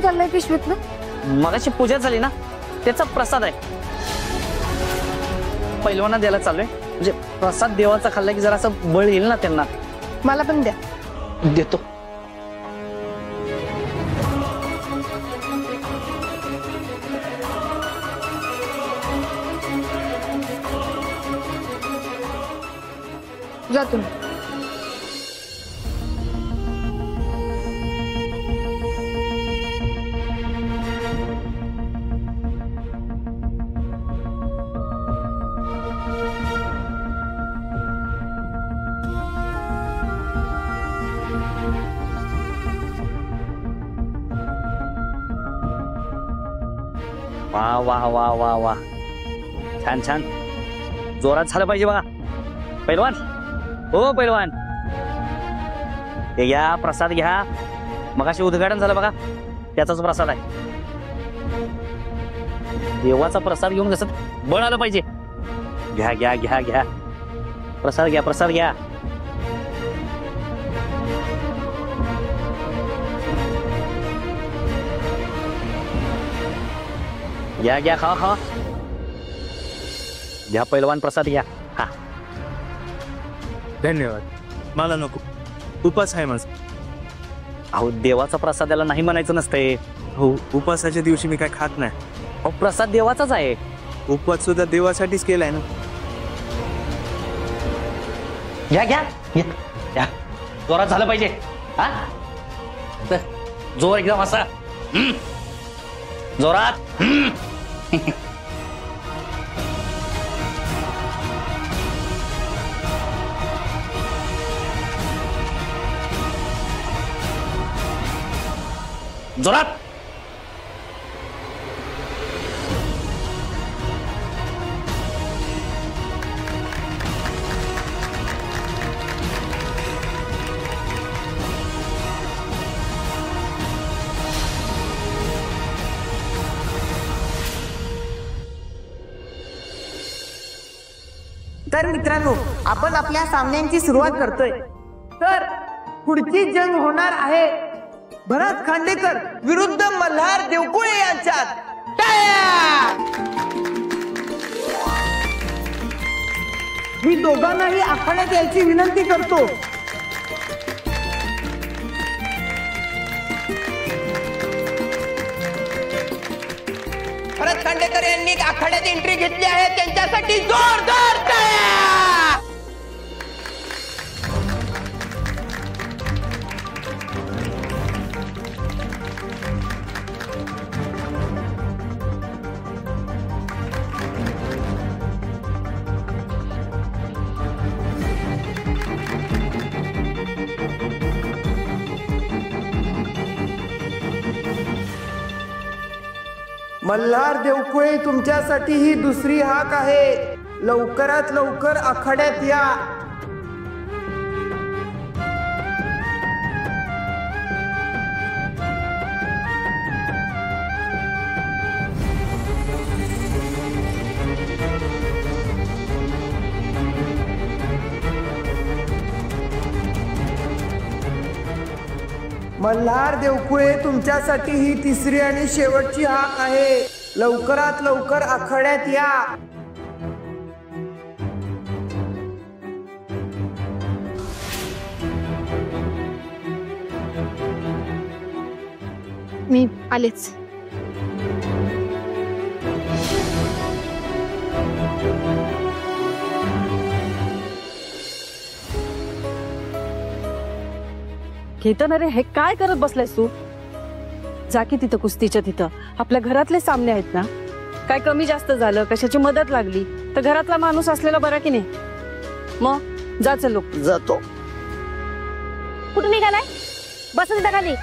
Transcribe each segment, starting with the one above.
चाललंय पिशवीतलं? मगाशी पूजा झाली ना, त्याचा प्रसाद आहे. पैलवाना द्यायला चाललोय, म्हणजे प्रसाद देवाचा खाल्ला की जरा असं बळ येईल ना त्यांना. मला पण द्या. देतो. जा तुम्ही. वा वा वा वा वा, छान छान, जोरात झालं पाहिजे बघा. पैलवान, हो पैलवान, हे घ्या प्रसाद घ्या. मगाशी उद्घाटन झालं बघा, त्याचाच प्रसाद आहे. देवाचा प्रसाद घेऊन कसं बळ आलं पाहिजे. घ्या घ्या घ्या घ्या, प्रसाद घ्या, प्रसाद घ्या. घ्या घ्या, खावा खावा. घ्या पैलवान, प्रसाद घ्या. हा, धन्यवाद. मला नको, उपास आहे माझा. अहो देवाचा प्रसादाला नाही म्हणायचं नसतंय. हो, उपासाच्या दिवशी मी काय खात नाही. अहो प्रसाद देवाचाच आहे. उपवास सुद्धा देवासाठीच केलाय ना. घ्या घ्या घ्या, जोरात झालं पाहिजे. हा, जोर एकदम असा जोरात. जोरात. तर मित्रांनो, आपण आपल्या सामन्यांची सुरुवात करतोय. तर पुढची जंग होणार आहे भरत खांडेकर विरुद्ध मल्हार देवकुळे यांच्यात. मी दोघांनाही आखाड्यात यायची विनंती करतो. भरत खांडेकर यांनी आखाड्यात एंट्री घेतली आहे, त्यांच्यासाठी जोरदार टाळ्या. मल्हार देवकुळे, तुमच्यासाठी ही दुसरी हाक आहे. लवकरात लवकर आखाड्यात या. मल्हार देवकुळे, तुमच्यासाठी ही तिसरी आणि शेवटची हाक आहे. लवकरात लवकर आखाड्यात या. मी आलेच. केतन, अरे हे काय करत बसलायस तू? जा की तिथं कुस्तीच्या तिथं. आपल्या घरातले सामने आहेत ना. काय कमी जास्त झालं, कशाची मदत लागली तर घरातला माणूस असलेला बरा की नाही? मग जा, चल लोक. जातो. कुठून निघालाय? बस तिथं खाली.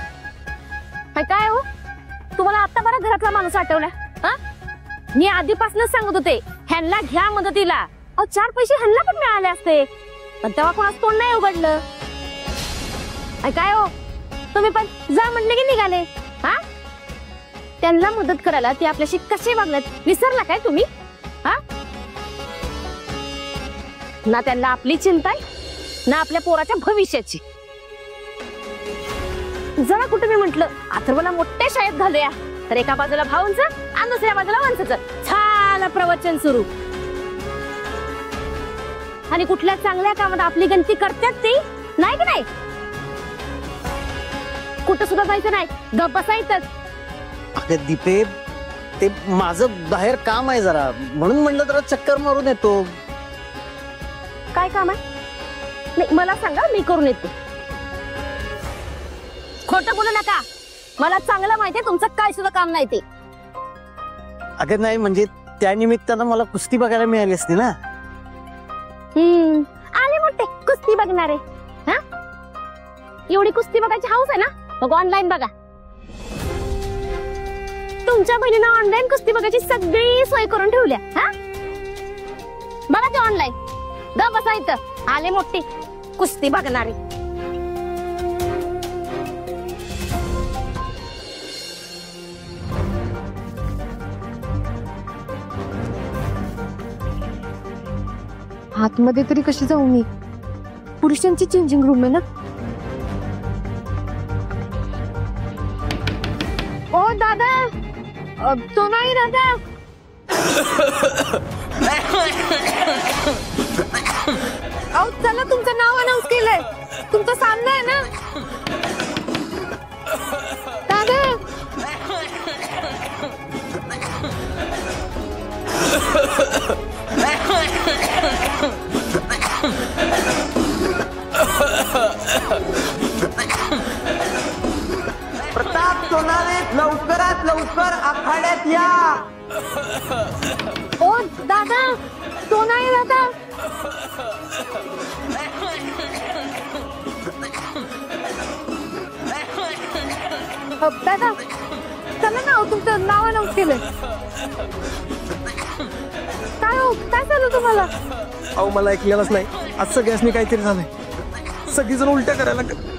काय हो, तुम्हाला आता बरा घरातला माणूस आठवला? हा, मी आधीपासूनच सांगत होते ह्यांना घ्या मदतीला. अहो 4 पैसे ह्यांना पण मिळाले असते, पण तेव्हा कोणाच तोंड नाही उघडलं. काय हो, तुम्ही पण जा म्हणले की निघाले. हा, त्यांना मदत करायला ते आपल्याशी कसे वागलेत विसरला काय तुम्ही? हा, ना त्यांना आपली चिंता आहे ना आपल्या पोराच्या भविष्याची. जरा कुठे मी म्हंटल अथर्वला मोठ्या शाळेत घालूया तर एका बाजूला भाऊंचं आणि दुसऱ्या बाजूला वंशाचं छान प्रवचन सुरू. आणि कुठल्या चांगल्या कामात आपली गणती करतात ती नाही की नाही. कुठं सुद्धा जायचं नाही, गप्प बसायचंच. अगं दीपे, ते माझं बाहेर काम आहे जरा, म्हणून म्हणलं जरा चक्कर मारून येतो. काय काम आहे? नाही मला सांगा, मी करून येते. खोटं बोलू नका, मला चांगलं माहितीये तुमचं काय सुद्धा काम नाही ते. अगं नाही म्हणजे त्या निमित्तानं मला कुस्ती बघायला मिळाली असती ना. आले मोठे कुस्ती बघणारे. हा, एवढी कुस्ती बघायची हौस आहे ना, मग ऑनलाईन बघा. तुमच्या बहिणीनं ऑनलाईन कुस्ती बघायची सगळी सोय करून ठेवल्या. हा, बघा ते ऑनलाईन. ग बसा इथं, आले मोठे कुस्ती बघणारे. आतमध्ये तरी कशी जाऊ मी? पुरुषांची चेंजिंग रूम आहे ना. ओ दादा, तो नाही दादा. अहो चला, तुमचं नाव अनाउन्स केलंय, तुमचा सामना आहे ना दादा. प्रताप सोनारे लवकरात लवकर आखाड्यात या. ओ दादा, तो नाही दादा. दादा चला ना, तुमचं नाव अनाउन्स केलंय. काय हो, काय झालं तुम्हाला? अहो मला ऐकलेलंच नाही, आज सगळ्यासनी काहीतरी झालंय. सगळीजण उलट्या करायला लागले.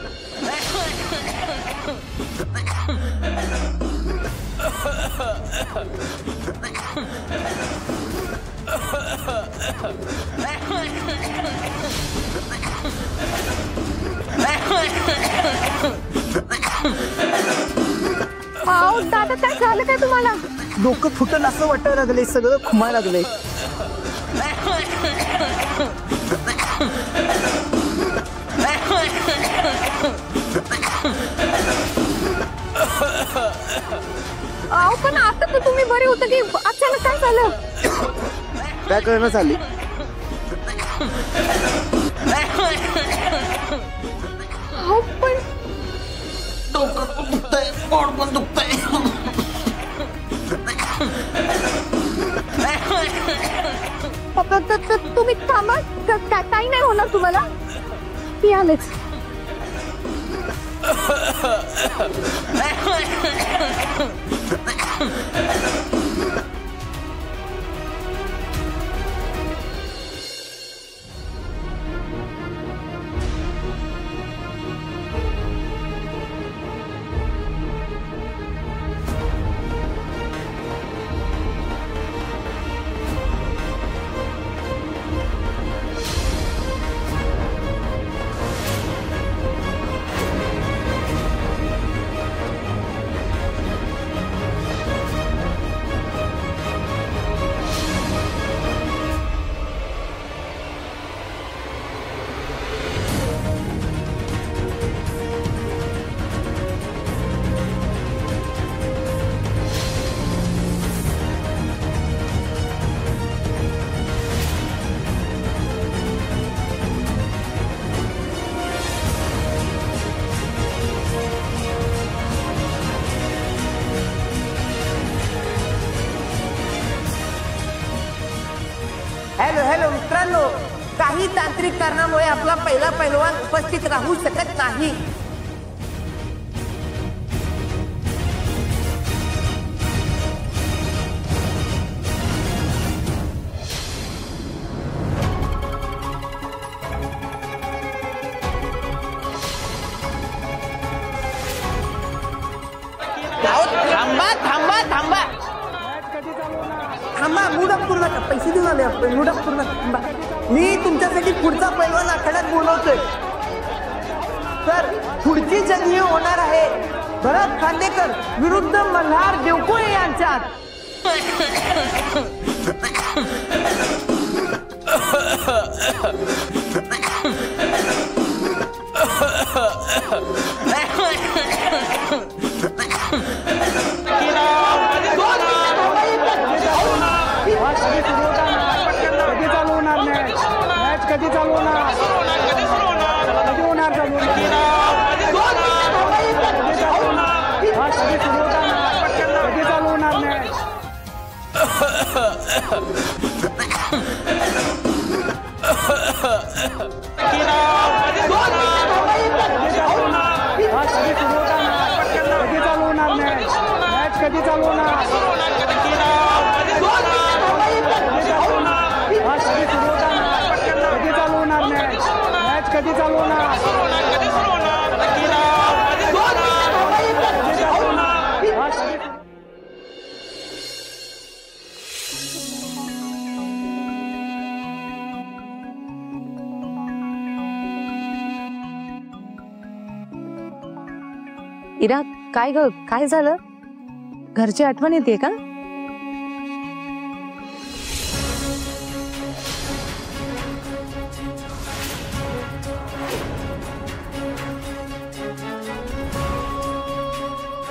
अहो दादा, काय झालं काय तुम्हाला? डोकं फुटल असं वाटायला लागलंय, सगळं खुमायला लागलंय. अहो पण आता तर तुम्ही बरे होतं की अचानक काय झालं? काय करणं चालली? अहो पण डोकं पण दुखतंय, पोट पण दुखतंय. तुम्ही थांबा, काही नाही होणार तुम्हाला. मी आलेच. हॅलो मित्रांनो, काही तांत्रिक कारणामुळे आपला पहिला पैलवान उपस्थित राहू शकत नाही. थांबा थांबा थांबा थांबा, मूड ऑफ करू नका. पैसे देऊन आले आपण, मूड ऑफ करू नका. थांबा, मी तुमच्यासाठी पुढचा पैलवान आखाड्यात बोलवतोय. तर पुढची जंग ही होणार आहे भरत खांडेकर विरुद्ध मल्हार देवकुळे यांच्यात. कधी चालू होणार मॅच कधी चालू होणार कधी होणार चालू कधी चालू होणार मॅच कधी चालू होणार मॅच कधी चालू होणार कधी चालू होणार मॅच कधी चालू होणार इरा काय ग काय झालं घरची आठवण येते का?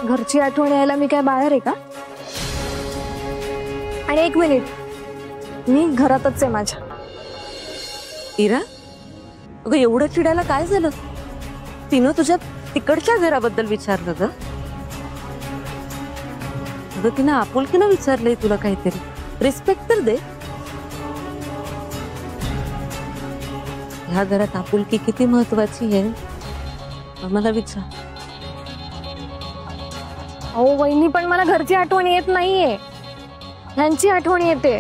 घरची आठवण यायला मी काय बाहेर आहे का? आणि एक मिनिट मी घरातच आहे माझ्या. इरा अगं एवढं चिडायला काय झालं? तिनं तुझ्या तिकडच्या घराबद्दल विचारलं ग. अगं तिनं आपुलकीनं विचारलंय तुला काहीतरी. रिस्पेक्ट तर दे. ह्या घरात आपुलकी किती महत्वाची आहे मला विचार. अहो वहिनी पण मला घरची आठवण येत नाहीये ह्यांची आठवण येते.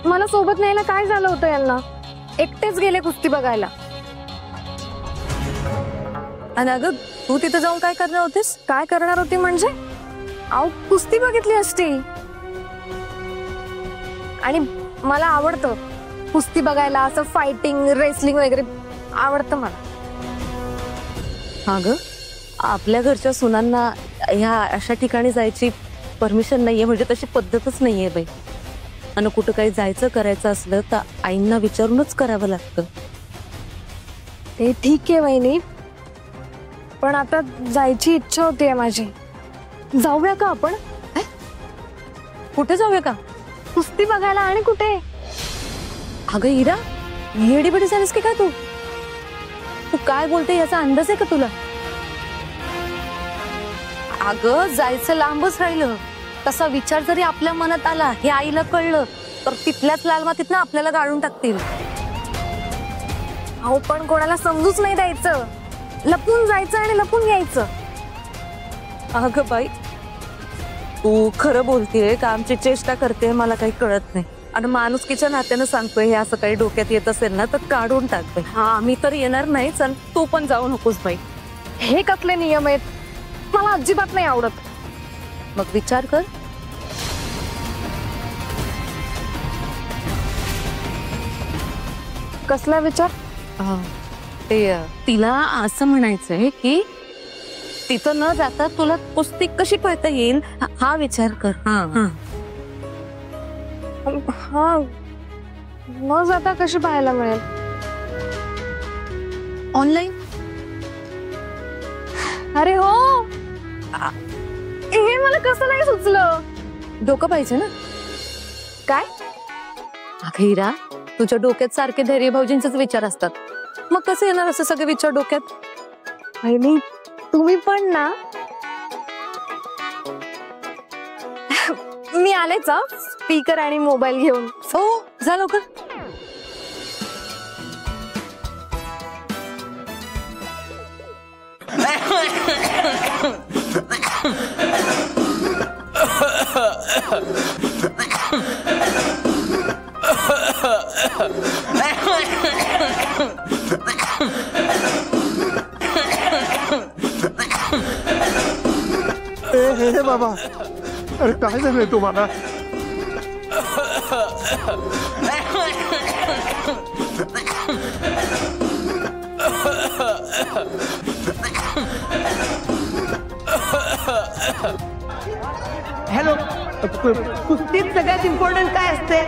मला सोबत न्यायला काय झालं होतं यांना? एकटेच गेले कुस्ती बघायला. आणि अगं तू तिथं जाऊन काय करणार होतीस? काय करणार होती म्हणजे? अहो कुस्ती बघितली असती. आणि मला आवडतं कुस्ती बघायला, असं फायटिंग रेसलिंग वगैरे आवडतं मला. हा ग आपल्या घरच्या सुनांना ह्या अशा ठिकाणी जायची परमिशन नाहीये, म्हणजे तशी पद्धतच नाहीये बाई. आणि कुठं काही जायचं करायचं असलं तर आईंना विचारूनच करावं लागतं. ते ठीक आहे वहिनी, पण आता जायची इच्छा होतीये माझी. जाऊया का आपण? कुठे जाऊया का? कुस्ती बघायला. आणि कुठे? अगं इरा येडीबिडी झालीस की काय तू? तू काय बोलते याचा अंदाज आहे का तुला? अगं जायचं लांबच राहिलं. तसा विचार जरी आपल्या मनात आला हे आईला कळलं तर तिथल्याच लाल मातीतनं आपल्याला गाळून टाकतील. अहो पण कोणाला समजूच नाही द्यायचं. लपून जायचं आणि लपून यायचं. अगं बाई तू खरं बोलतेय का आमची चेष्टा करते मला काही कळत नाही. आणि माणुसकीच्या नात्यानं सांगतोय हे असं काही डोक्यात येत असेल ना तर काढून टाकतोय. हा मी तर येणार नाही. चल तू पण जाऊ नकोस बाई. हे कसले नियम आहेत? मला अजिबात नाही आवडत. मग विचार कर. कसला विचार? ते तिला असं म्हणायचंय की तिथं न जाता तुला कुस्ती कशी पळता येईल हा विचार कर. हा न जाता कशी पाहायला मिळेल? ऑनलाईन. अरे हो, हे मला कसं नाही सुचलं. डोकं पाहिजे ना. काय अगं हिरा तुझ्या डोक्यात सारखे धैर्य भाऊजींचेच विचार असतात. मग कसं येणार असं सगळे विचार डोक्यात? बहिणी तुम्ही पण ना. मी आलेच स्पीकर आणि मोबाईल घेऊन. हो जा लवकर. हे बाबा अरे काय झालंय तुम्हाला? हॅलो, कुस्तीत सगळ्यात इम्पॉर्टंट काय असते?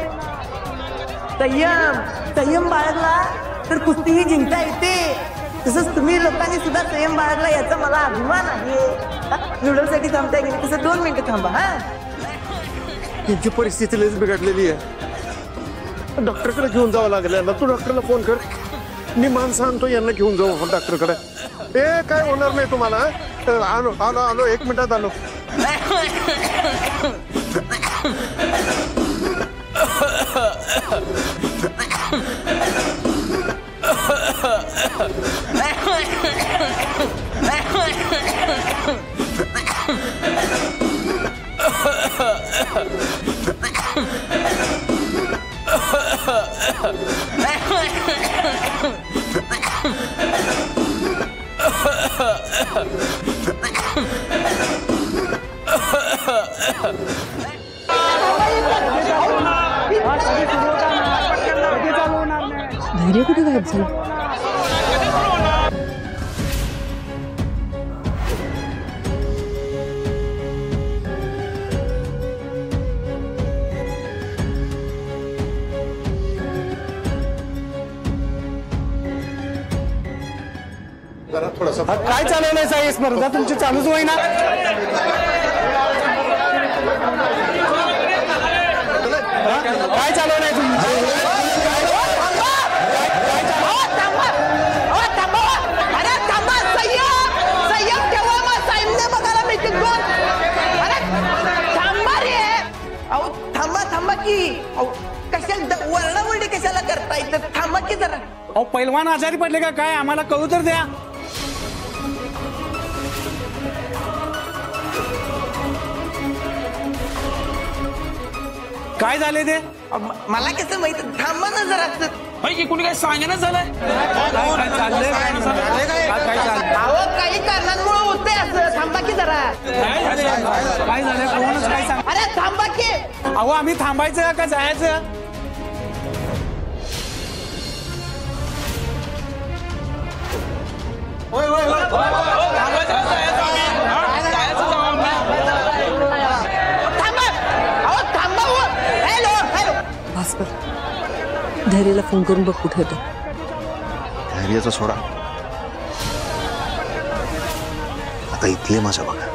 संयम बाळगला तर कुस्ती ही जिंकता येते. तसंच तुम्ही लोकांनी सुद्धा संयम बाळगला याचा मला अभिमान आहे. नूडलसाठी थांबताय की तसं 2 मिनिटं थांबा. हा, त्यांची परिस्थिती लयच बिघडलेली आहे. डॉक्टरकडे घेऊन जावं लागेल यांना. तू डॉक्टरला फोन कर. मी माणसं आणतो, यांना घेऊन जाऊ डॉक्टरकडे. ए काय होणार नाही तुम्हाला. आलो आलो आलो, 1 मिनिटात आलो. धैर्य कुठे गायब झालं? काय चालवलंय साहेब? स्पर्धा तुमची चालूच होईना. काय चालवलंय तुमचं? थांबा की. कशाला वरडावरडी कशाला करताय? तर थांबा की जरा. अहो पैलवान आजारी पडले का काय? आम्हाला कळू तर द्या. काय झाले ते? मला कसं माहित? थांबा ना जरा. कोणी काय सांगेना झालंय? अहो काही कारणांमुळे होते असं. थांबा की जरा. काय झालं? कोणच काय सांग? अरे थांबा की. अहो आम्ही थांबायचं का जायचं? भास्कर, धैर्याला फोन करून बघ कुठे होतो. धैर्याचा सोडा, आता इथले माझ्या बघा.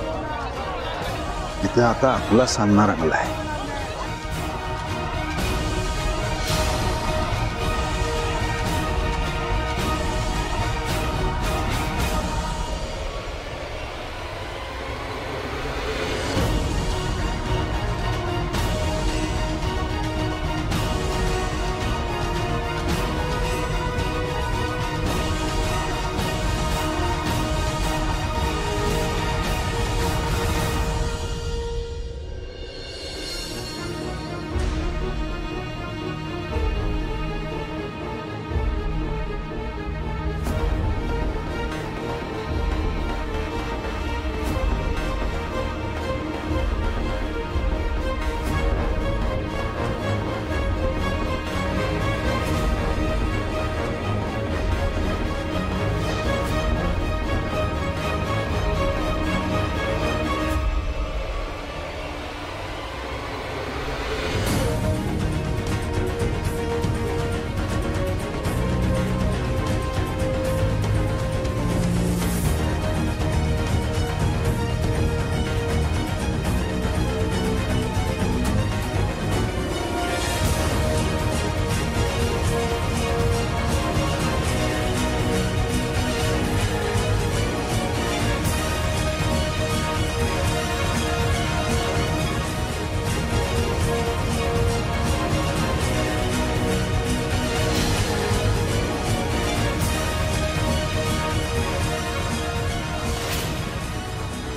इथे आता आपला सामना रंगला आहे.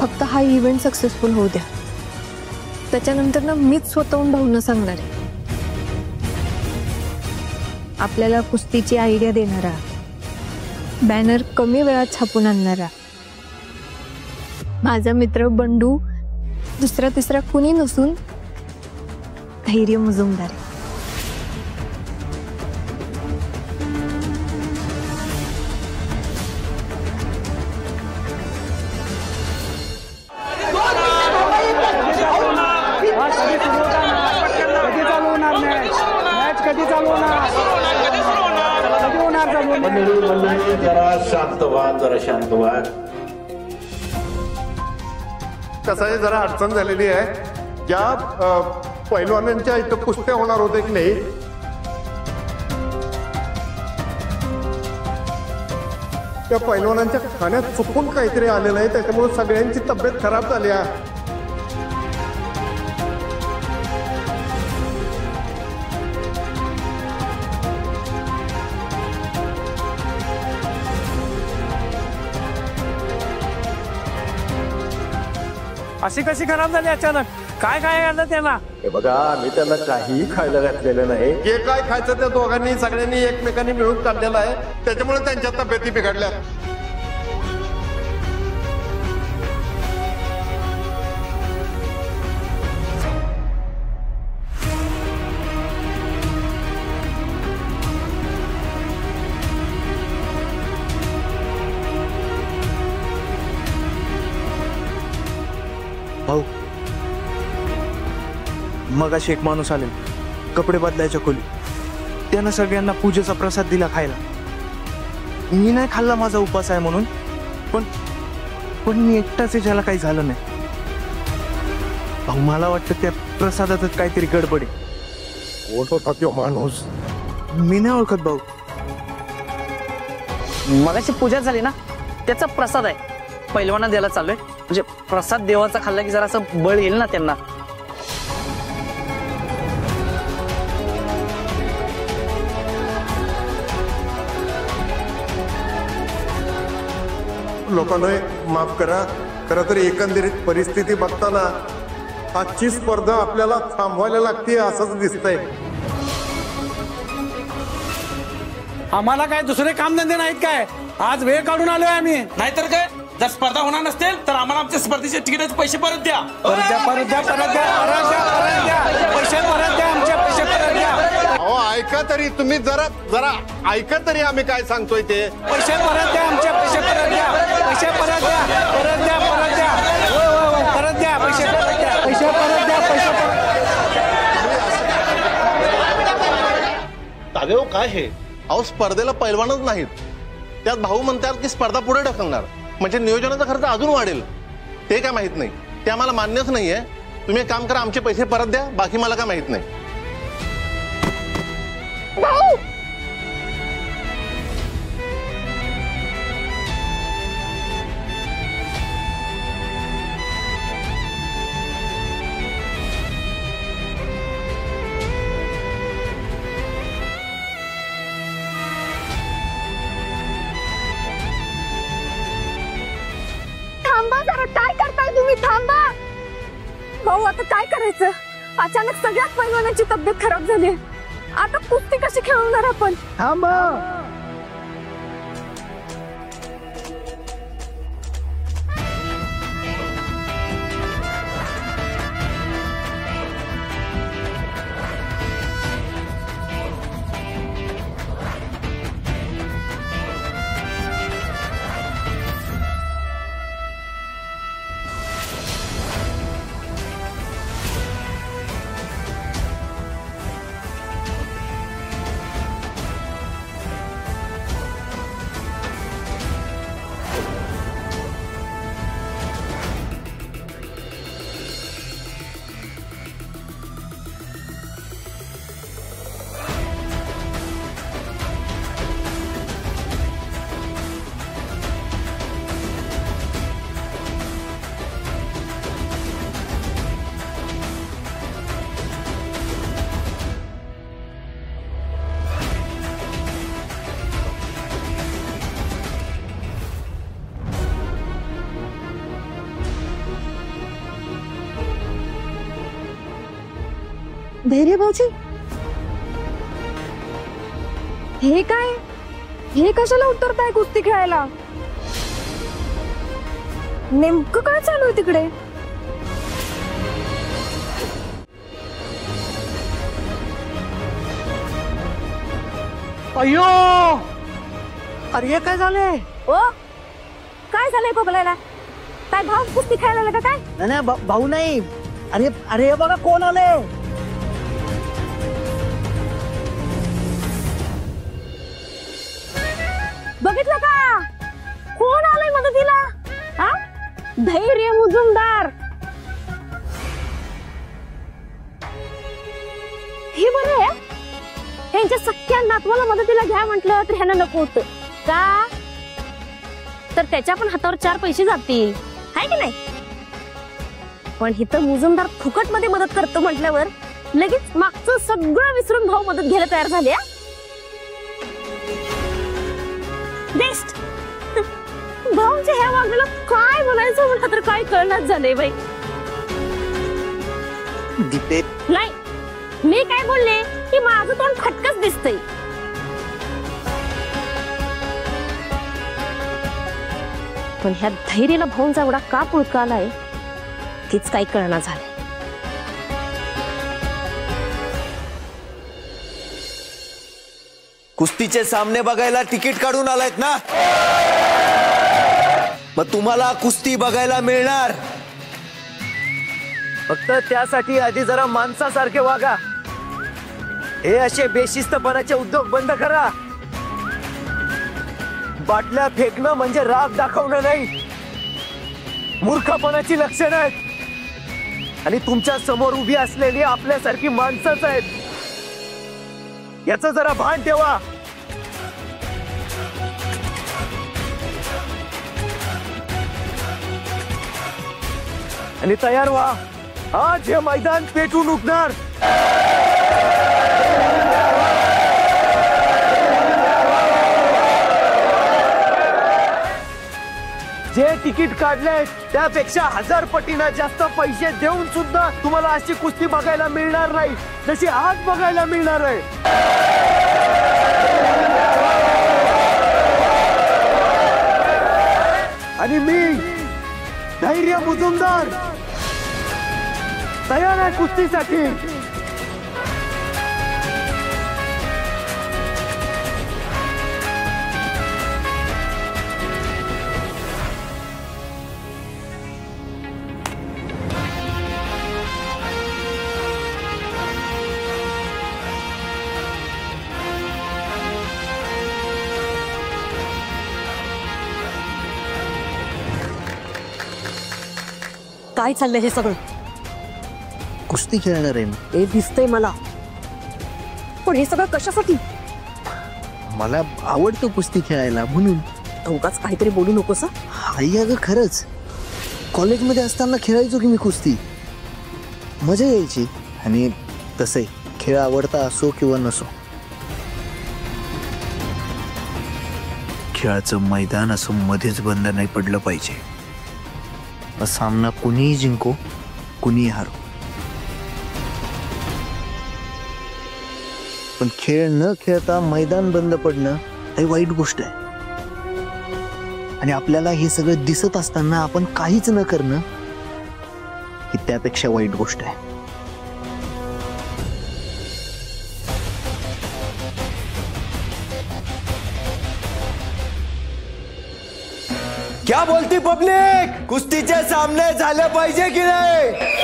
फक्त हा इव्हेंट सक्सेसफुल होऊ द्या. त्याच्यानंतर ना मीच स्वतःहून भाऊंना सांगणार आहे. आपल्याला कुस्तीची आयडिया देणारा, बॅनर कमी वेळात छापून आणणारा माझा मित्र बंडू दुसरा तिसरा कुणी नसून धैर्य मुजुमदार आहे. चालू होणार कधी होणार चालू होणार? मंडळी जरा शांत व्हा, जरा शांत व्हा. कसं आहे, जरा अडचण झालेली आहे. ज्या पैलवानांच्या इथं कुस्त्या होणार होत्या की नाही, त्या पैलवानांच्या खाण्यात चुकून काहीतरी आलेलं आहे, त्याच्यामुळे सगळ्यांची तब्येत खराब झाली आहे. अशी कशी खराब झाली अचानक? काय काय घातलं त्यांना? हे बघा, आम्ही त्यांना काहीही खायला घातलेलं नाही. जे काय खायचं त्या दोघांनी सगळ्यांनी एकमेकांनी मिळून काढलेलं आहे, त्याच्यामुळे त्यांच्या तब्येती बिघडल्या. भाऊ, मग अशी एक माणूस आले कपडे बदलायच्या खोली, त्यानं सगळ्यांना पूजेचा प्रसाद दिला खायला. मी नाही खाल्ला, माझा उपास आहे म्हणून, पण मी एकटाच आहे ज्याला काही झालं नाही. भाऊ, मला वाटतं त्या प्रसादातच काहीतरी गडबड आहे. कोण होता तो माणूस? मी नाही ओळखत भाऊ. मगाशी पूजा झाली ना, त्याचा प्रसाद आहे, पैलवाना द्यायला चाललोय. म्हणजे प्रसाद देवाचा खाल्ला की जरा असं बळ येईल ना त्यांना. लोकांना माफ करा. खरं तर एकंदरीत परिस्थिती बघताना आजची स्पर्धा आपल्याला थांबवायला लागते असंच दिसतंय. आम्हाला काय दुसरे कामधंदे नाहीत काय? आज वेळ काढून आलोय आम्ही. नाहीतर काय, जर स्पर्धा होणार नसतील तर आम्हाला आमच्या स्पर्धेचे तिकीटाचे पैसे परत द्या. परत द्या, परत द्या, परत द्या, परत द्या, परत द्या, पैसे परत द्या, आमचे पैसे परत द्या. अहो ऐका तरी, तुम्ही जरा ऐका तरी आम्ही काय सांगतोय ते. पैसे परत द्या, आमचे पैसे परत द्या, पैसे परत द्या, परत द्या, परत द्या, परत द्या, पैसे परत द्या, पैसे परत द्या, पैसे परत. ताबेव काय हे? अहो, स्पर्धेला पैलवानच नाहीत, त्यात भाऊ म्हणतात की स्पर्धा पुढे ढकलणार, म्हणजे नियोजनाचा खर्च अजून वाढेल. ते काय माहित नाही, ते आम्हाला मान्यच नाहीये. तुम्ही एक काम करा, आमचे पैसे परत द्या, बाकी मला काय माहित नाही. थांबा जरा, काय करताय तुम्ही? थांबा भाऊ, आता काय करायचं? अचानक सगळ्यात पैलवानाची तब्येत खराब झाली. आता कुस्ती कशी खेळणार आपण? थांबा. धैर्य भाऊजी, हे काय? हे कशाला उतरताय कुस्ती खेळायला? नेमकं काय चालू आहे तिकडे? अयो, अरे हे काय झालंय? ओ, काय झालंय बघलायला? काय भाऊ कुस्ती खेळायला आला का काय? नाही भाऊ नाही. अरे अरे, हे बघा कोण आले. सख्या नातवाला मदतीला घ्या म्हटलं तर ह्यांना नको होतं का? तर त्याच्या पण हातावर 4 पैसे जातील, हाय की नाही? पण इथं मुजुमदार फुकट मध्ये मदत करतो म्हटल्यावर लगेच मागचं सगळं विसरून भाऊ मदत घ्यायला तयार झाले. बेस्ट. भाऊच्या ह्या वागण्याला काय बोलायचं म्हटलं तर काय कळणार झालंय बाई. दीपे, नाही, मी काय बोलले की माझं तोंड खटकच दिसतंय. पण ह्या धैर्याला भाऊंचा एवढा का पुळका आलाय तीच काही कळणार झालंय. कुस्तीचे सामने बघायला तिकीट काढून आलायत ना, मग तुम्हाला कुस्ती बघायला मिळणार. फक्त त्यासाठी आधी जरा माणसासारखे वागा. हे असे बेशिस्तपणाचे उद्योग बंद करा. बाटल्या फेकणं म्हणजे राग दाखवणं नाही, मूर्खपणाची लक्षणं आहेत. आणि तुमच्या समोर उभी असलेली आपल्यासारखी माणसंच आहेत, याचं जरा भान ठेवा. आणि तयार व्हा, आज हे मैदान पेटून उठणार. जे तिकीट काढले त्यापेक्षा 1000 पटीनं जास्त पैसे देऊन सुद्धा तुम्हाला अशी कुस्ती बघायला मिळणार नाही जशी आज बघायला मिळणार आहे. आणि मी धैर्य मुजुमदार तयार आहे कुस्तीसाठी. काय चाललंय हे सगळं? कुस्ती खेळणार आहे मी. हे दिसतंय मला, पण हे सगळं कशासाठी? मला आवडतं कुस्ती खेळायला म्हणून. उगाच काहीतरी बोलू नकोस. आई अगं खरंच, कॉलेजमध्ये असताना खेळायचो की मी कुस्ती, मजा यायची. आणि तसंही खेळ आवडता असो किंवा नसो, खेळाचं मैदान असं मध्येच बंद नाही पडलं पाहिजे. सामना कुणीही जिंको कुणीही हारो, पण खेळ न खेळता मैदान बंद पडणं ही वाईट गोष्ट आहे. आणि आपल्याला हे सगळं दिसत असताना आपण काहीच न करणं ही त्यापेक्षा वाईट गोष्ट आहे. क्या बोलती पब्लिक? कुस्तीचे सामने झाले पाहिजे की नाही?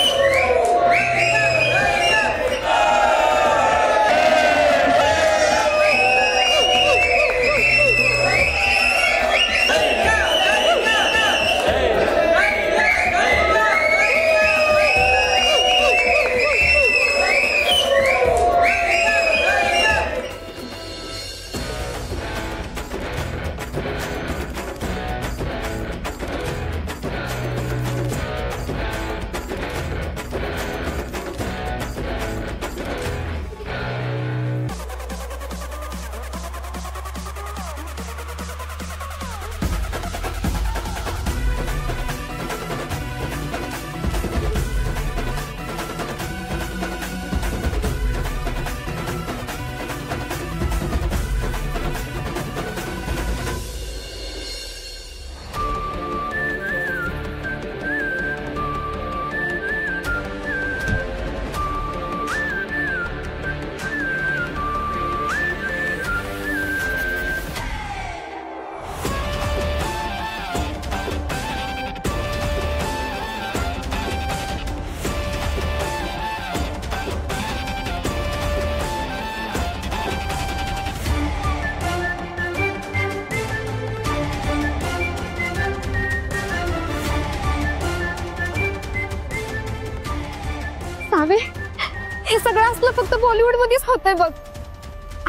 हे सगळं असलं फक्त बॉलिवूड मध्येच होतंय बघ.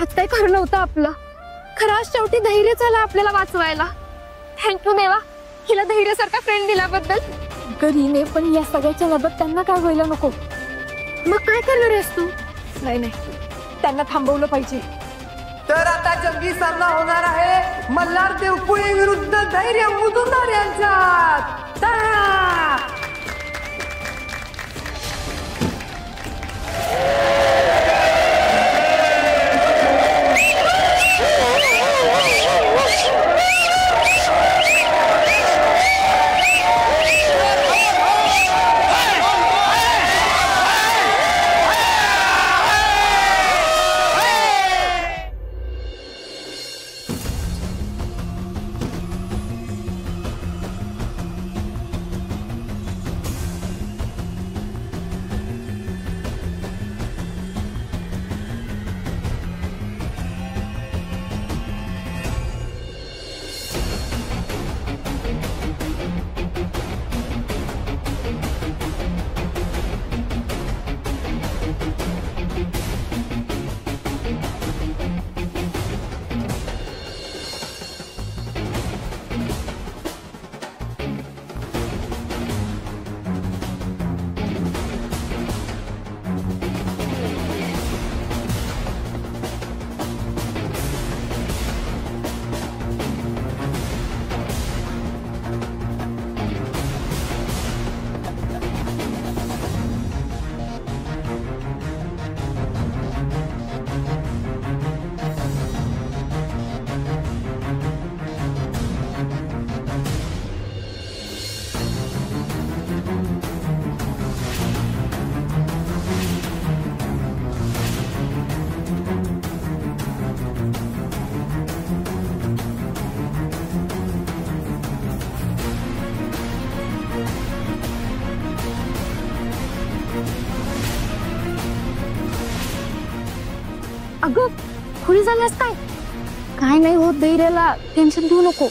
हात काय खरं नव्हतं आपलं. खरं शेवटी धैर्य झालं आपल्याला वाचवायला. थँक्यू देवा, हिला धैर्यासारखा फ्रेंड दिल्याबद्दल. गरीब आहे पण या सगळ्याच्या नादात त्यांना काय व्हायला नको. मग काय करणार आहेस तू? नाही, त्यांना थांबवलं पाहिजे. तर आता जंगी सामना होणार आहे मल्हार देवकुळे विरुद्ध धैर्य मुजुमदार यांच्यात. अगं खुळी झाल्यास काय? काय नाही होत, धैर्याला टेन्शन घेऊ नको.